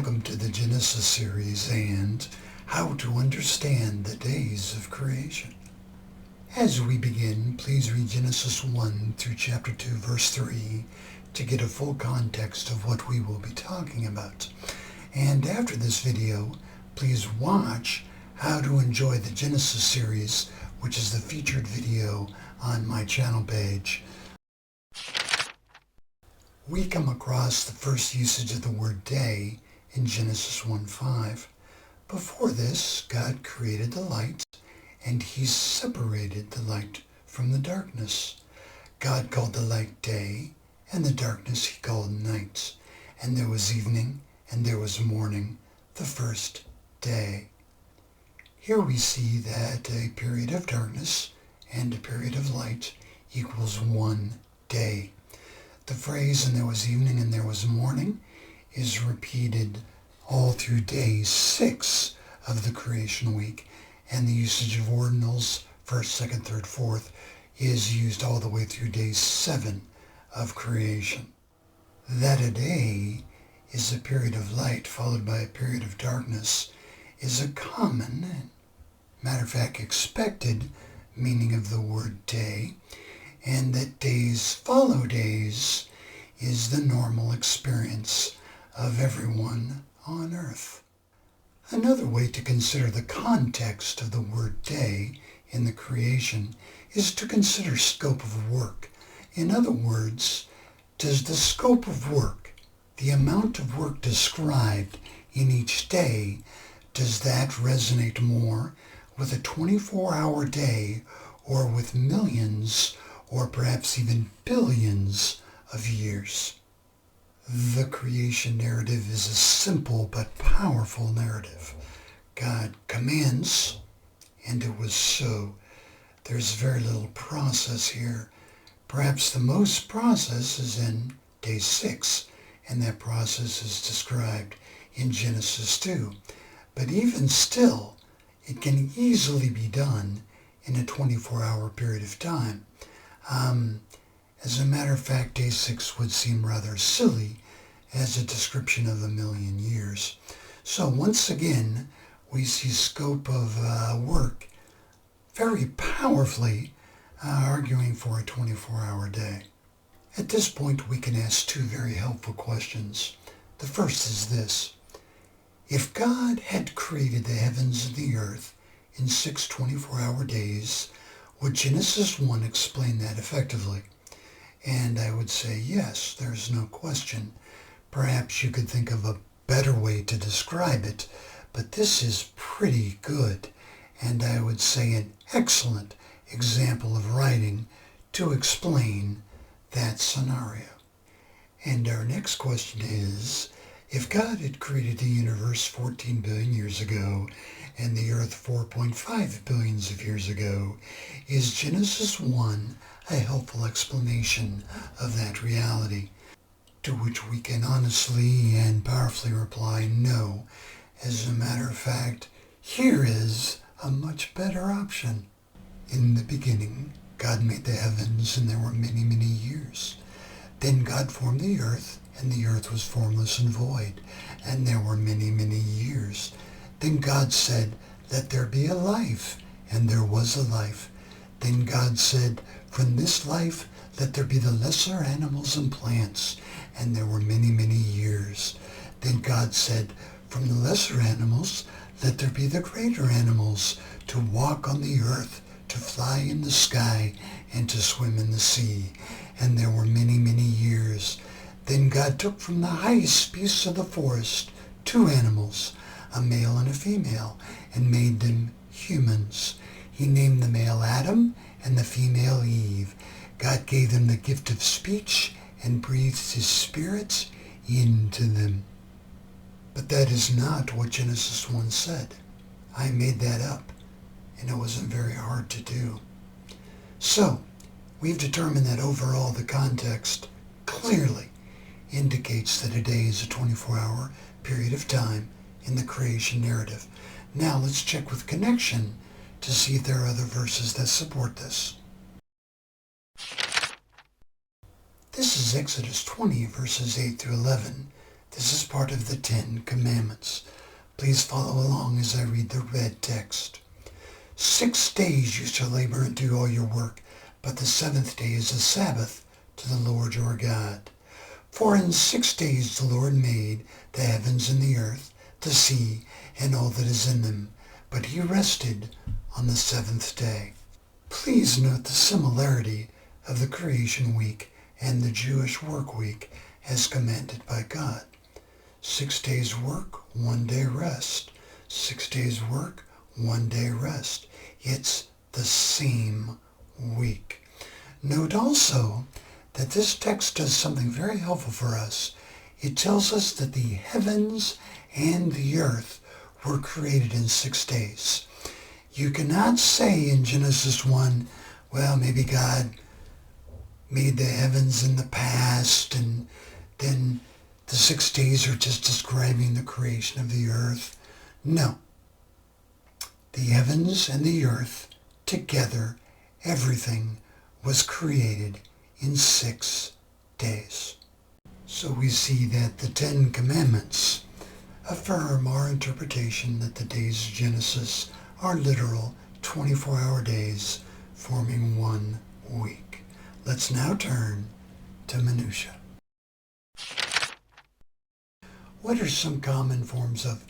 Welcome to the Genesis series and how to understand the days of creation. As we begin, please read Genesis 1 through chapter 2, verse 3 to get a full context of what we will be talking about. And after this video, please watch How to Enjoy the Genesis series, which is the featured video on my channel page. We come across the first usage of the word day in Genesis 1:5. Before this, God created the light, and he separated the light from the darkness. God called the light day, and the darkness he called night. And there was evening, and there was morning, the first day. Here we see that a period of darkness and a period of light equals one day. The phrase, and there was evening and there was morning, is repeated all through day 6 of the creation week, and the usage of ordinals, 1st, 2nd, 3rd, 4th, is used all the way through day 7 of creation. That a day is a period of light followed by a period of darkness is a common, matter of fact expected, meaning of the word day, and that days follow days is the normal experience of everyone on earth. Another way to consider the context of the word day in the creation is to consider scope of work. In other words, does the scope of work, the amount of work described in each day, does that resonate more with a 24-hour day or with millions or perhaps even billions of years? The creation narrative is a simple but powerful narrative. God commands, and it was so. There's very little process here. Perhaps the most process is in day 6, and that process is described in Genesis 2. But even still, it can easily be done in a 24-hour period of time. As a matter of fact, day 6 would seem rather silly as a description of 1,000,000 years. So once again, we see scope of work very powerfully arguing for a 24-hour day. At this point, we can ask two very helpful questions. The first is this: if God had created the heavens and the earth in 6 24-hour days, would Genesis 1 explain that effectively? And I would say yes, there's no question. Perhaps you could think of a better way to describe it, but this is pretty good, and I would say an excellent example of writing to explain that scenario. And our next question is, if God had created the universe 14 billion years ago and the earth 4.5 billions of years ago, is Genesis 1 a helpful explanation of that reality? To which we can honestly and powerfully reply no. As a matter of fact, here is a much better option. In the beginning, God made the heavens, and there were many, many years. Then God formed the earth, and the earth was formless and void, and there were many, many years. Then God said, "Let there be a life," and there was a life. Then God said, "From this life, let there be the lesser animals and plants," and there were many, many years. Then God said, "From the lesser animals, let there be the greater animals, to walk on the earth, to fly in the sky, and to swim in the sea." And there were many, many years. Then God took from the highest beasts of the forest 2 animals, a male and a female, and made them humans. He named the male Adam and the female Eve. God gave them the gift of speech and breathed his spirit into them. But that is not what Genesis 1 said. I made that up, and it wasn't very hard to do. So, we've determined that overall the context clearly indicates that a day is a 24-hour period of time in the creation narrative. Now let's check with connection to see if there are other verses that support this. This is Exodus 20, verses 8 through 11. This is part of the 10 Commandments. Please follow along as I read the red text. 6 days you shall labor and do all your work, but the 7th day is a Sabbath to the Lord your God. For in 6 days the Lord made the heavens and the earth, the sea, and all that is in them, but he rested on the 7th day. Please note the similarity of the creation week and the Jewish work week as commanded by God. 6 days work, 1 day rest. 6 days work, 1 day rest. It's the same week. Note also that this text does something very helpful for us. It tells us that the heavens and the earth were created in 6 days. You cannot say in Genesis 1, well, maybe God made the heavens in the past and then the 6 days are just describing the creation of the earth. No. The heavens and the earth together, everything was created in 6 days. So we see that the 10 Commandments affirm our interpretation that the days of Genesis are literal 24-hour days forming 1 week. Let's now turn to Minutia. What are some common forms of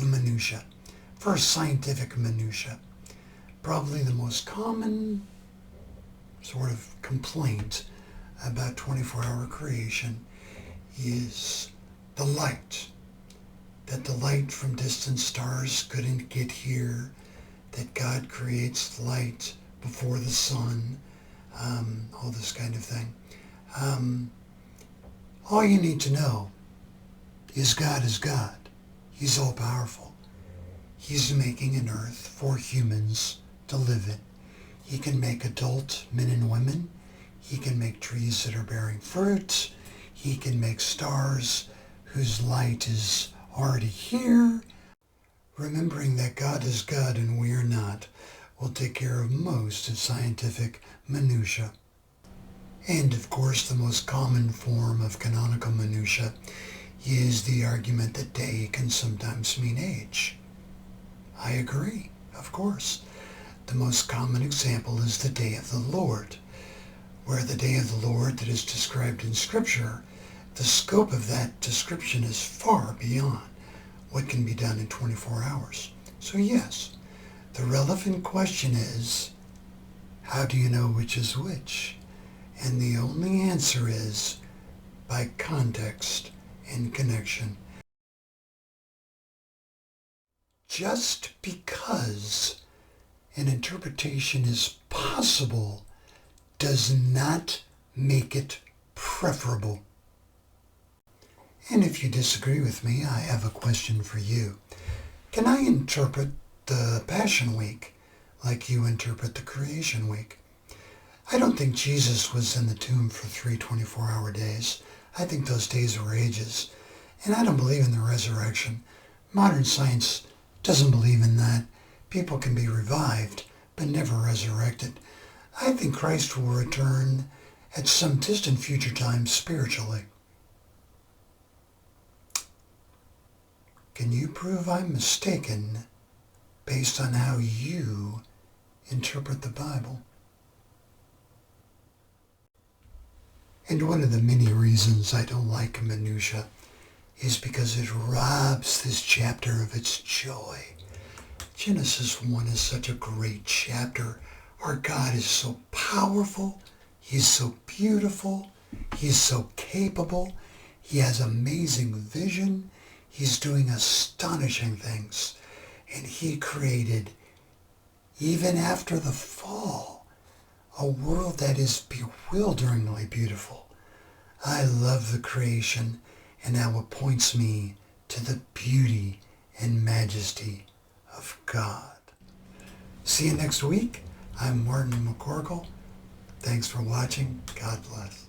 minutia? First, scientific minutia. Probably the most common sort of complaint about 24-hour creation is the light. That the light from distant stars couldn't get here, that God creates light before the sun, all this kind of thing. All you need to know is God is God. He's all-powerful. He's making an earth for humans to live in. He can make adult men and women. He can make trees that are bearing fruit. He can make stars whose light is already here. Remembering that God is God and we are not will take care of most of scientific minutia. And of course, the most common form of canonical minutia is the argument that day can sometimes mean age. I agree, of course. The most common example is the day of the Lord, where the day of the Lord that is described in Scripture, the scope of that description is far beyond what can be done in 24 hours. So yes, the relevant question is, how do you know which is which? And the only answer is by context and connection. Just because an interpretation is possible does not make it preferable. And if you disagree with me, I have a question for you. Can I interpret the Passion Week like you interpret the Creation Week? I don't think Jesus was in the tomb for 3 24-hour days. I think those days were ages. And I don't believe in the resurrection. Modern science doesn't believe in that. People can be revived, but never resurrected. I think Christ will return at some distant future time spiritually. Can you prove I'm mistaken based on how you interpret the Bible? And one of the many reasons I don't like minutia is because it robs this chapter of its joy. Genesis 1 is such a great chapter. Our God is so powerful. He's so beautiful. He's so capable. He has amazing vision. He's doing astonishing things. And he created, even after the fall, a world that is bewilderingly beautiful. I love the creation and how it points me to the beauty and majesty of God. See you next week. I'm Martin McCorkle. Thanks for watching. God bless.